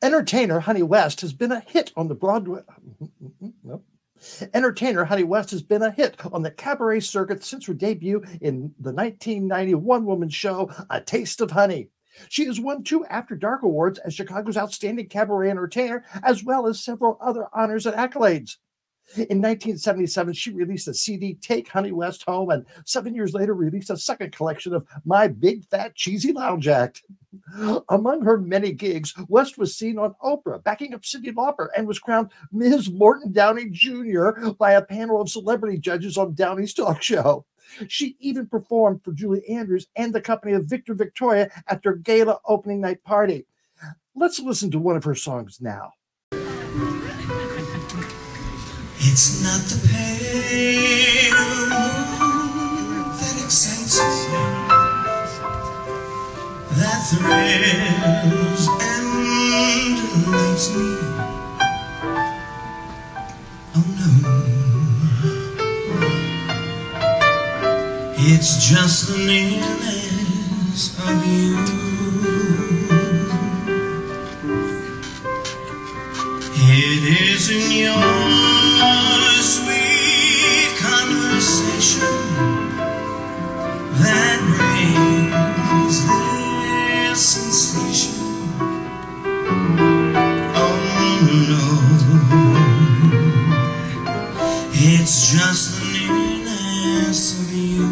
Entertainer Honey West has been a hit on the Broadway. Nope. Entertainer Honey West has been a hit on the cabaret circuit since her debut in the 1991 woman show, A Taste of Honey. She has won 2 After Dark Awards as Chicago's Outstanding Cabaret Entertainer, as well as several other honors and accolades. In 1977, she released a CD, Take Honey West Home, and 7 years later released a second collection of My Big Fat Cheesy Lounge Act. Among her many gigs, West was seen on Oprah, backing up Cyndi Lauper, and was crowned Ms. Morton Downey Jr. by a panel of celebrity judges on Downey's talk show. She even performed for Julie Andrews and the company of Victor Victoria at their gala opening night party. Let's listen to one of her songs now. It's not the pale moon that excites me, that thrills and delights me. Oh no, it's just the nearness of you. It is in your sweet conversation that brings this sensation. Oh no, it's just the nearness of you.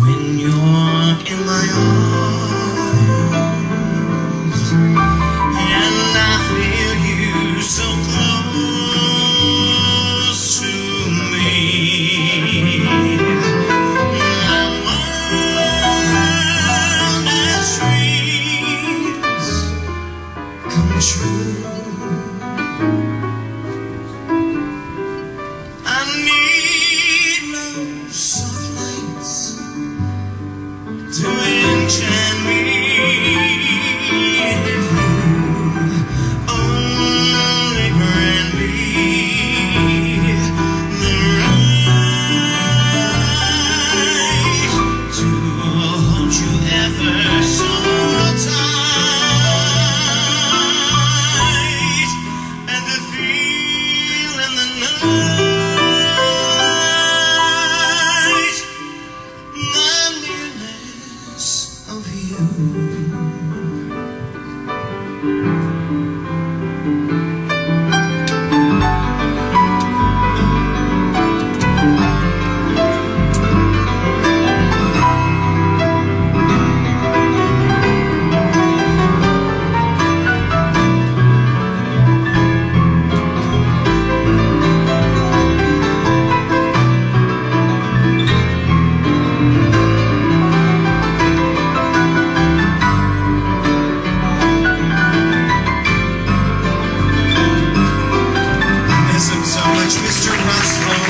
When you're in my arms and I feel you so close to me, my wildest dreams come true. I need no soft lights to enchant me. If you only grant me the right to hold you ever so tight, and to feel in the night the nearness of you. Miss him so much, Mr. Russell.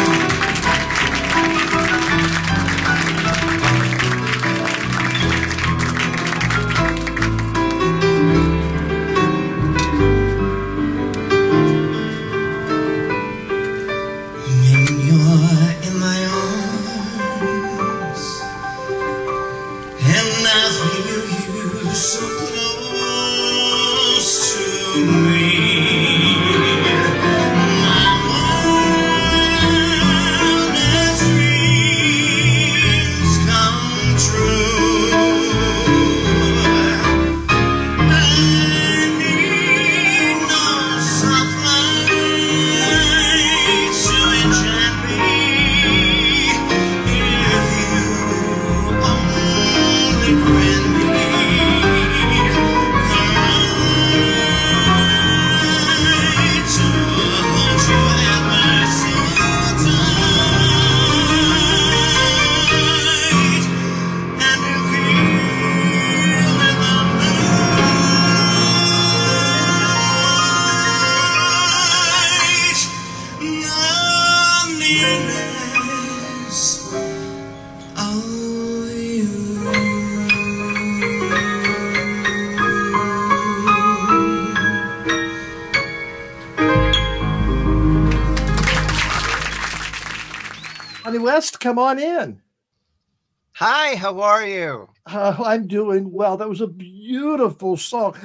When you're in my arms and I feel you so close to me, my wildest dreams come true. I need no soft lights to enchant me. If you only grant me the right to hold you ever so tight, and to feel in the night the nearness of you. Honey West, come on in. Hi, how are you? I'm doing well. That was a beautiful song.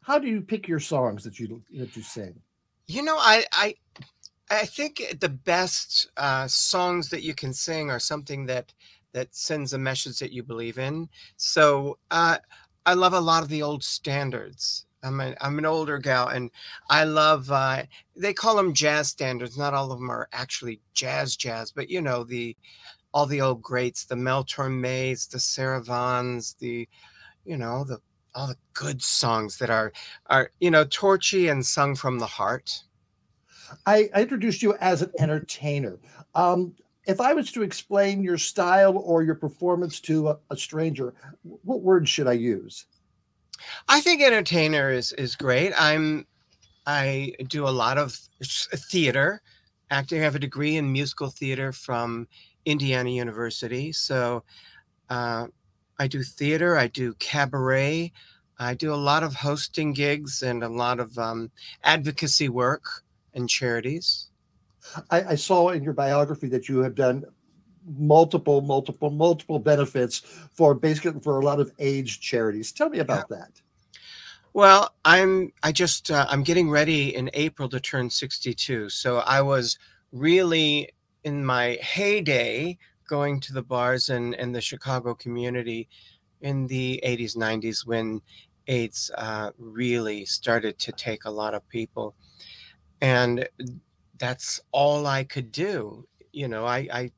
How do you pick your songs that you sing? You know, I think the best songs that you can sing are something that sends a message that you believe in. So I love a lot of the old standards. I'm an older gal, and I love they call them jazz standards. Not all of them are actually jazz, but you know the all the old greats, the Mel Tormes, the Sarah Vaughan's, the you know the all the good songs that are torchy and sung from the heart. I introduced you as an entertainer. If I was to explain your style or your performance to a stranger, what words should I use? I think entertainer is great. I do a lot of theater acting. I have a degree in musical theater from Indiana University. So uh, I do theater. I do cabaret. I do a lot of hosting gigs and a lot of advocacy work and charities. I saw in your biography that you have done multiple benefits for basically for a lot of AIDS charities. Tell me Yeah. about that. Well, I'm getting ready in April to turn 62. So I was really in my heyday going to the bars and the Chicago community in the 80s, 90s when AIDS really started to take a lot of people. And that's all I could do. You know, I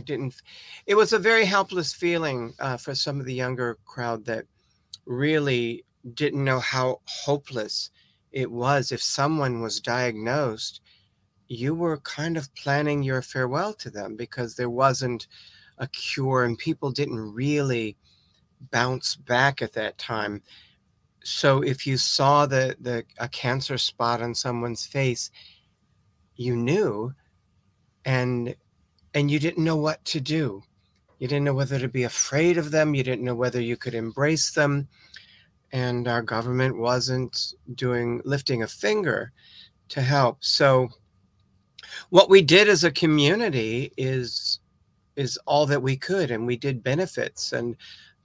didn't, it was a very helpless feeling for some of the younger crowd that really didn't know how hopeless it was. If someone was diagnosed, you were kind of planning your farewell to them because there wasn't a cure and people didn't really bounce back at that time. So if you saw the a cancer spot on someone's face, you knew and you didn't know what to do. You didn't know whether to be afraid of them, you didn't know whether you could embrace them, and our government wasn't doing lifting a finger to help. So what we did as a community is all that we could, and we did benefits. And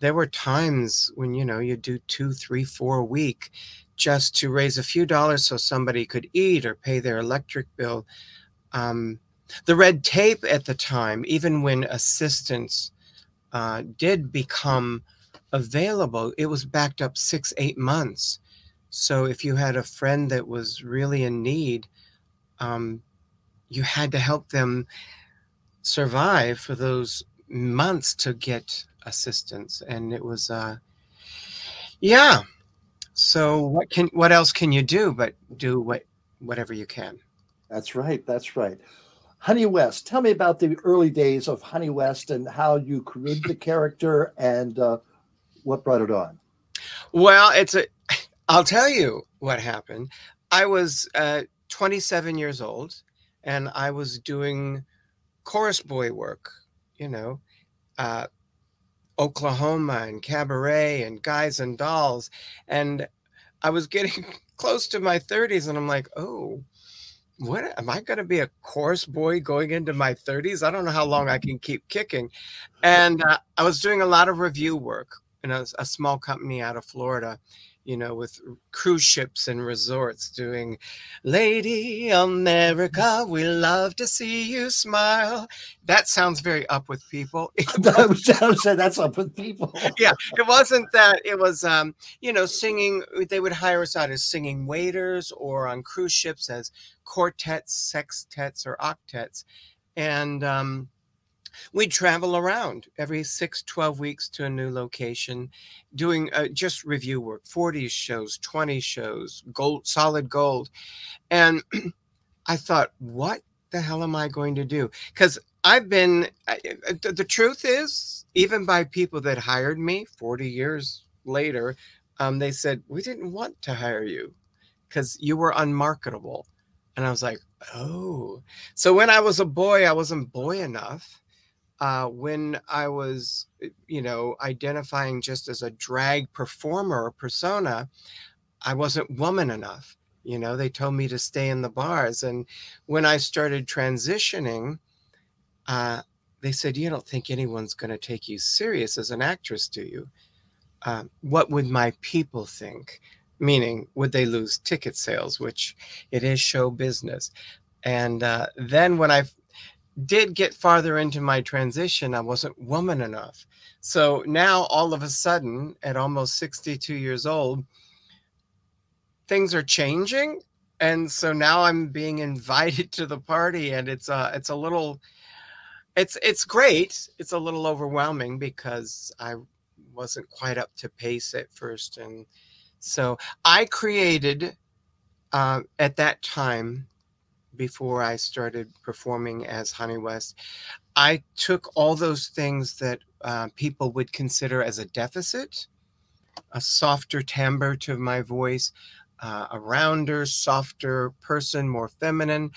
there were times when you do 2, 3, 4 a week just to raise a few dollars so somebody could eat or pay their electric bill. um, the red tape at the time, even when assistance did become available, it was backed up 6, 8 months. So if you had a friend that was really in need, um, you had to help them survive for those months to get assistance. And it was, yeah. So what else can you do but do whatever you can? That's right. That's right. Honey West, tell me about the early days of Honey West and how you created the character and what brought it on. Well, I'll tell you what happened. I was 27 years old and I was doing chorus boy work, you know, uh, Oklahoma and cabaret and guys and dolls. And I was getting close to my 30s and I'm like, oh, what am I going to be, a chorus boy going into my 30s? I don't know how long I can keep kicking. And I was doing a lot of review work in a small company out of Florida, with cruise ships and resorts, doing Lady America, we love to see you smile. That sounds very up with people. I was saying that's up with people. Yeah, it wasn't that. It was, singing. They would hire us out as singing waiters or on cruise ships as quartets, sextets, or octets. And we'd travel around every 6, 12 weeks to a new location, doing just review work, 40 shows, 20 shows, gold, solid gold. And I thought, what the hell am I going to do? Because the truth is, even by people that hired me 40 years later, they said, we didn't want to hire you because you were unmarketable. And I was like, oh. So when I was a boy, I wasn't boy enough. When I was, identifying just as a drag performer or persona, I wasn't woman enough. They told me to stay in the bars. And when I started transitioning, uh, they said, "You don't think anyone's going to take you serious as an actress, do you? What would my people think?" Meaning, would they lose ticket sales, which it is show business. And then when I did get farther into my transition, I wasn't woman enough. So now all of a sudden, at almost 62 years old, things are changing. And so now I'm being invited to the party, and it's a little, it's great. It's a little overwhelming because I wasn't quite up to pace at first. And so I created, at that time, before I started performing as Honey West, I took all those things that people would consider as a deficit, a softer timbre to my voice, a rounder, softer person, more feminine,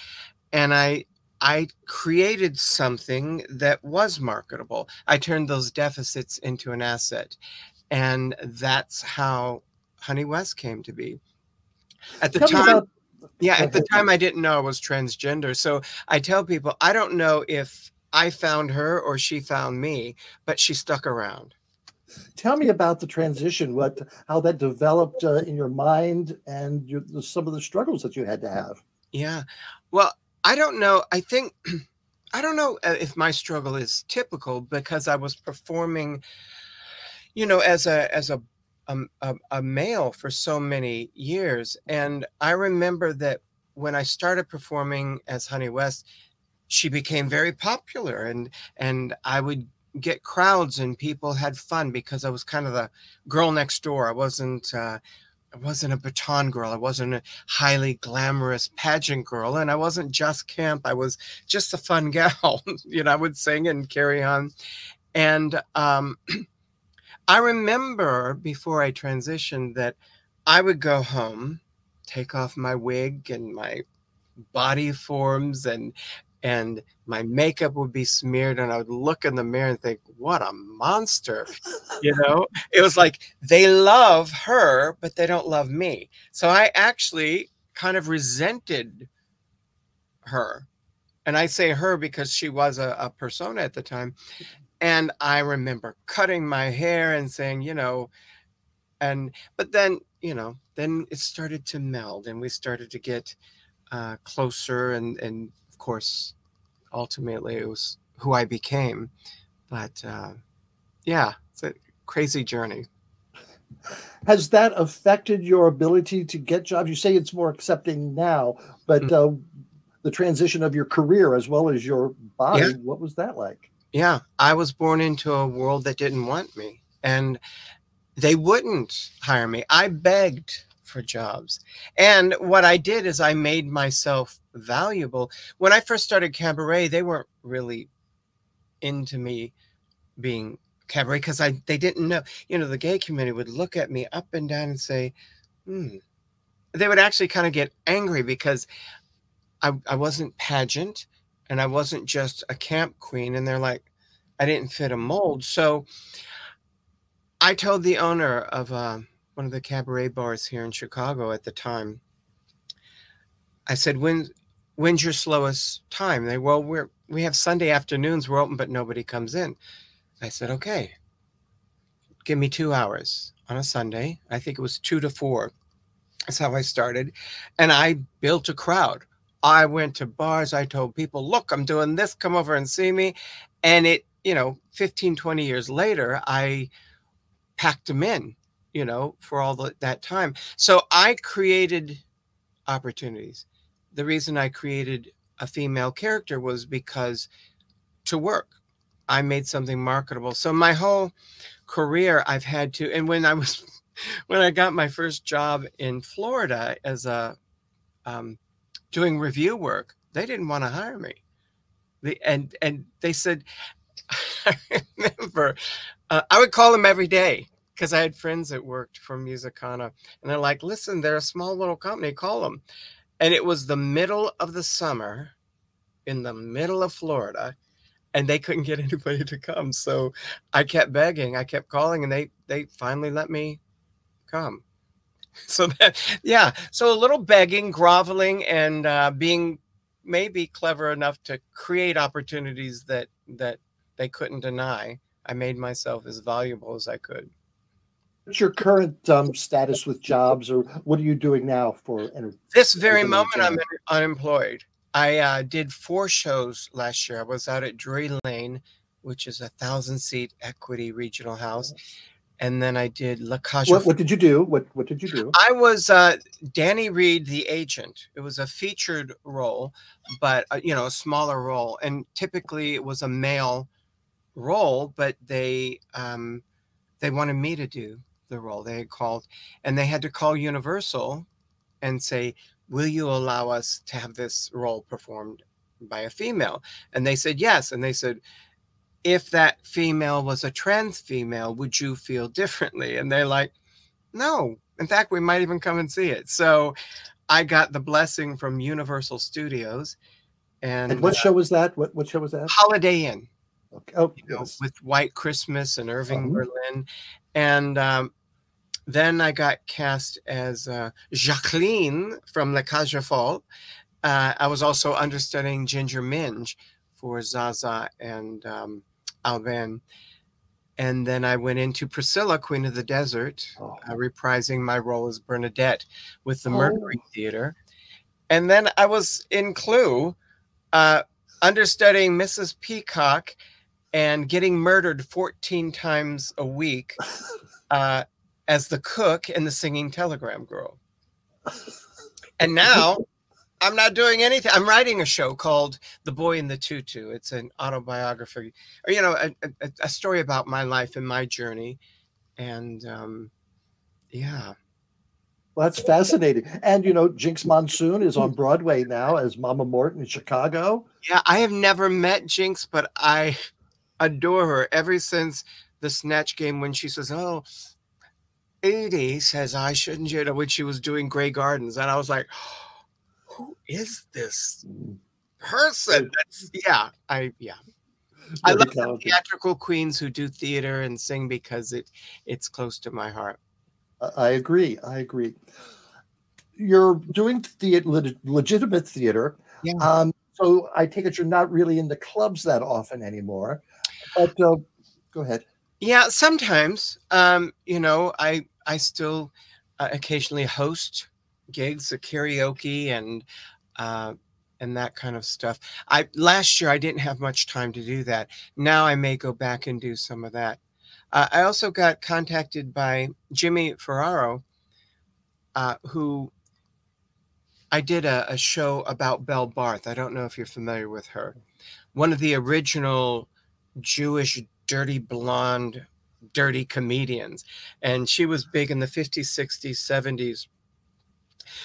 and I created something that was marketable. I turned those deficits into an asset, and that's how Honey West came to be. At the Tell me time, about. yeah, Go at the ahead. time I didn't know I was transgender. So I tell people, I don't know if I found her or she found me, but she stuck around. Tell me about the transition. How that developed in your mind, and some of the struggles that you had to have. Yeah. Well, I don't know. I think I don't know if my struggle is typical because I was performing, as a male for so many years. And I remember that when I started performing as Honey West, she became very popular, and I would get crowds and people had fun because I was kind of the girl next door. I wasn't a baton girl. I wasn't a highly glamorous pageant girl, and I wasn't just camp. I was just a fun gal. I would sing and carry on. And I remember before I transitioned that I would go home, take off my wig and my body forms, and my makeup would be smeared, and I would look in the mirror and think, what a monster. It was like they love her, but they don't love me. So I actually kind of resented her. And I say her because she was a persona at the time. And I remember cutting my hair and saying, but then it started to meld, and we started to get closer, and of course, ultimately it was who I became. But yeah, it's a crazy journey. Has that affected your ability to get jobs? You say it's more accepting now, but the transition of your career as well as your body, Yeah. what was that like? Yeah, I was born into a world that didn't want me, and they wouldn't hire me. I begged for jobs. And what I did is I made myself valuable. When I first started Cabaret, they weren't really into me being Cabaret because they didn't know. The gay community would look at me up and down and say, They would actually kind of get angry because I wasn't pageant, and I wasn't just a camp queen, and they're like, I didn't fit a mold. So I told the owner of one of the cabaret bars here in Chicago at the time, I said, when's your slowest time? We have Sunday afternoons, we're open, but nobody comes in. I said, okay, give me 2 hours on a Sunday. I think it was 2 to 4. That's how I started. And I built a crowd. I went to bars. I told people, look, I'm doing this. Come over and see me. And 15, 20 years later, I packed them in, for all that time. So I created opportunities. The reason I created a female character was because to work, I made something marketable. So my whole career, I've had to, and when I got my first job in Florida as doing review work, they didn't want to hire me. And they said, I remember, I would call them every day because I had friends that worked for Musicana, and they're like, listen, they're a small little company, call them. And it was the middle of the summer in the middle of Florida, and they couldn't get anybody to come. So I kept begging, I kept calling, and they finally let me come. So so a little begging, groveling, and being maybe clever enough to create opportunities that they couldn't deny. I made myself as valuable as I could. What's your current status with jobs, or what are you doing now for This very moment, I'm entertainment? unemployed. I did 4 shows last year. I was out at Drury Lane, which is a 1,000-seat equity regional house. And then I did La Cage. What did you do? What did you do? I was Danny Reed, the agent. It was a featured role, but a smaller role. And typically it was a male role, but they wanted me to do the role. They had called, and they had to call Universal and say, will you allow us to have this role performed by a female? And they said yes. And they said, if that female was a trans female, would you feel differently? And they're like, no. In fact, we might even come and see it. So I got the blessing from Universal Studios. And what show was that? What show was that? Holiday Inn. Okay. Oh, yes. With White Christmas and Irving Berlin. And then I got cast as Jacqueline from La Cage aux Folles. I was also understudying Ginger Minge for Zaza and Alban. And then I went into Priscilla, Queen of the Desert, reprising my role as Bernadette with the Mercury Theater. And then I was in Clue, understudying Mrs. Peacock and getting murdered 14 times a week as the cook and the singing telegram girl. And now I'm not doing anything. I'm writing a show called The Boy in the Tutu. It's an autobiography, or, a story about my life and my journey. And yeah. Well, that's fascinating. And, Jinx Monsoon is on Broadway now as Mama Morton in Chicago. Yeah, I have never met Jinx, but I adore her ever since the Snatch Game when she says, oh, Edie says I shouldn't, when she was doing Grey Gardens. And I was like, who is this person? I love the theatrical queens who do theater and sing because it's close to my heart. I agree. You're doing legitimate theater. Yeah. So I take it you're not really in the clubs that often anymore. But go ahead. Yeah, sometimes. I still occasionally host gigs, karaoke, and that kind of stuff. Last year I didn't have much time to do that. Now I may go back and do some of that. I also got contacted by Jimmy Ferraro, who I did a show about Belle Barth. I don't know if you're familiar with her. One of the original Jewish dirty blonde, dirty comedians. And she was big in the 50s, 60s, 70s.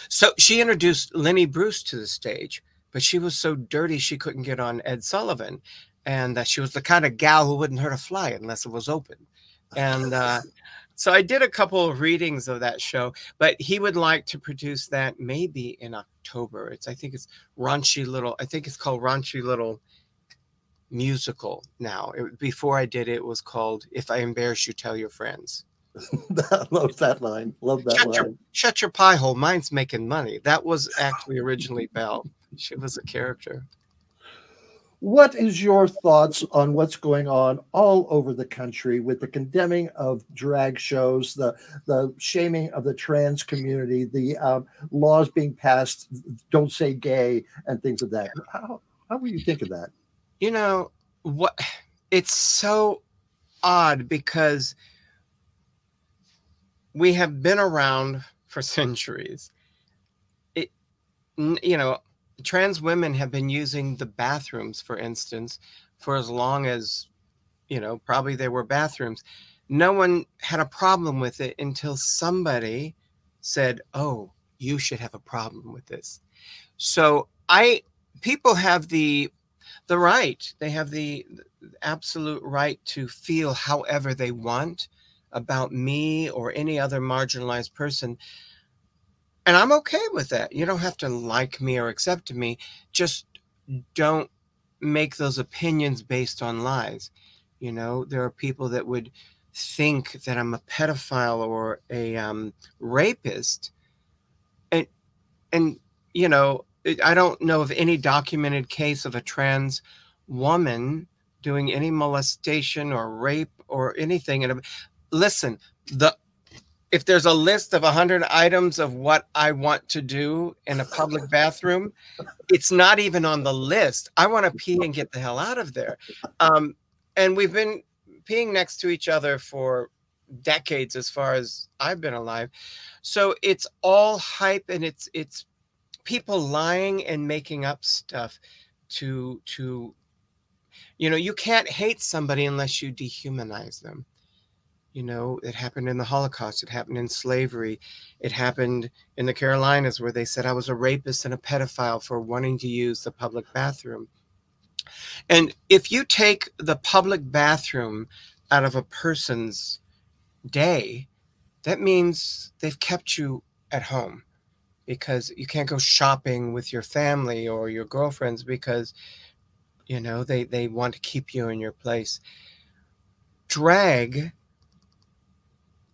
So she introduced Lenny Bruce to the stage, but she was so dirty she couldn't get on Ed Sullivan. And she was the kind of gal who wouldn't hurt a fly unless it was open. And so I did a couple of readings of that show, but he would like to produce that maybe in October. I think it's called Raunchy Little Musical now. Before I did it, it was called If I Embarrass You, Tell Your Friends. Love that line. Shut your pie hole. Mine's making money. That was actually originally Belle. She was a character. What is your thoughts on what's going on all over the country with the condemning of drag shows, the shaming of the trans community, the laws being passed, don't say gay, and things of that? How would you think of that? It's so odd because we have been around for centuries. Trans women have been using the bathrooms, for instance, for as long as, probably there were bathrooms. No one had a problem with it until somebody said, oh, you should have a problem with this. So people have the right. They have the absolute right to feel however they want about me or any other marginalized person. And I'm okay with that. You don't have to like me or accept me. Just don't make those opinions based on lies. There are people that would think that I'm a pedophile or a rapist. And I don't know of any documented case of a trans woman doing any molestation or rape or anything. And listen, if there's a list of 100 items of what I want to do in a public bathroom, it's not even on the list. I want to pee and get the hell out of there. And we've been peeing next to each other for decades as far as I've been alive. So it's all hype, and it's people lying and making up stuff to you can't hate somebody unless you dehumanize them. It happened in the Holocaust. It happened in slavery. It happened in the Carolinas, where they said I was a rapist and a pedophile for wanting to use the public bathroom. And if you take the public bathroom out of a person's day, that means they've kept you at home, because you can't go shopping with your family or your girlfriends because, they want to keep you in your place. Drag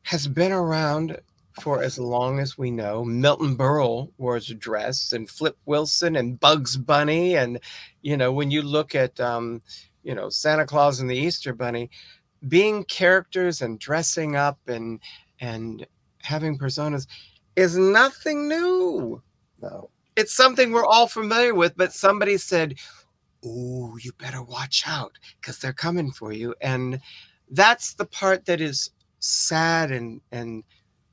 has been around for as long as we know. Milton Berle wore a dress, and Flip Wilson and Bugs Bunny. And, when you look at, Santa Claus and the Easter Bunny, being characters and dressing up and having personas is nothing new. No. It's something we're all familiar with, but somebody said, "Oh, you better watch out because they're coming for you." And that's the part that is sad and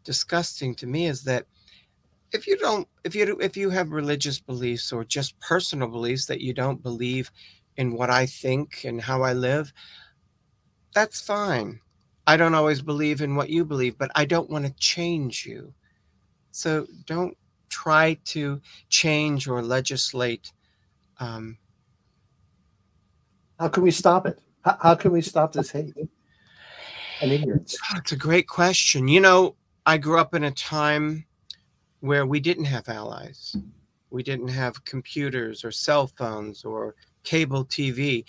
disgusting to me, is that if you have religious beliefs or just personal beliefs that you don't believe in what I think and how I live, that's fine. I don't always believe in what you believe, but I don't want to change you. So don't try to change or legislate. How can we stop it? How can we stop this hate and ignorance? It's a great question. I grew up in a time where we didn't have allies. We didn't have computers or cell phones or cable TV.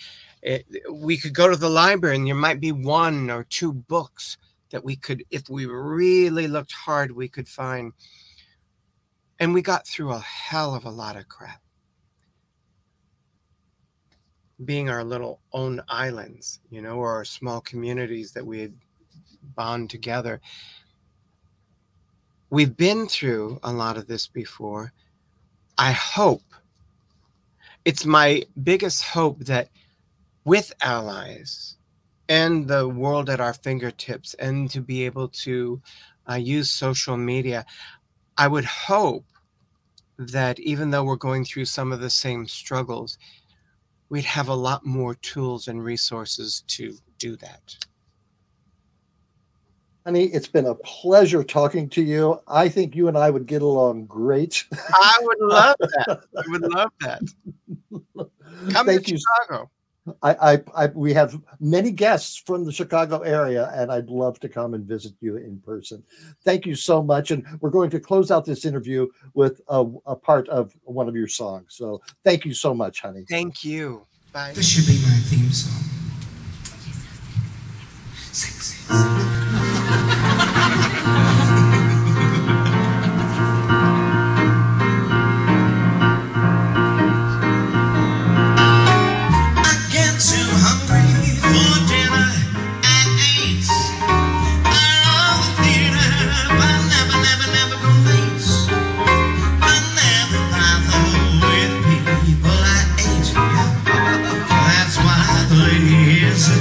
We could go to the library and there might be 1 or 2 books that we could, if we really looked hard, we could find. And we got through a hell of a lot of crap. Being our little own islands, or our small communities that we had bond together. We've been through a lot of this before. I hope, it's my biggest hope, that with allies and the world at our fingertips, and to be able to use social media, I would hope that even though we're going through some of the same struggles, we'd have a lot more tools and resources to do that. Honey, it's been a pleasure talking to you. I think you and I would get along great. I would love that. I would love that. Come to Chicago. We have many guests from the Chicago area, and I'd love to come and visit you in person. Thank you so much. And we're going to close out this interview with a part of one of your songs. So thank you so much, honey. Thank you. Bye. This should be my theme song. Sexy.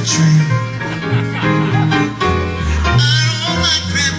Train. I don't like crap.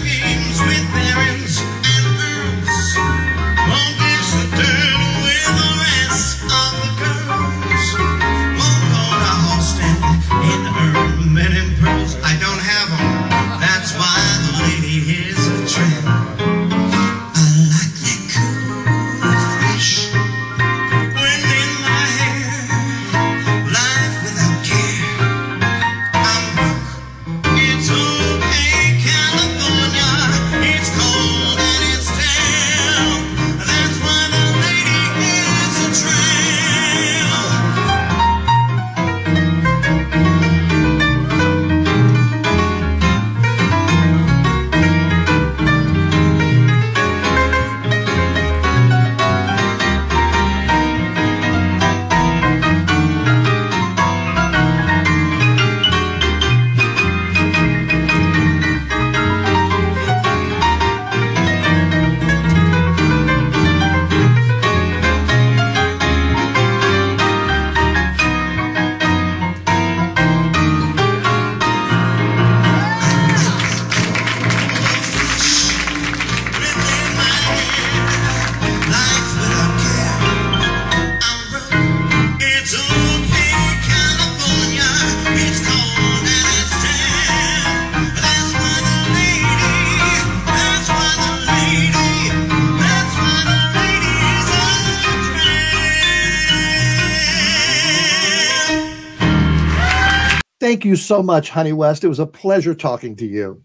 Thank you so much, Honey West. It was a pleasure talking to you.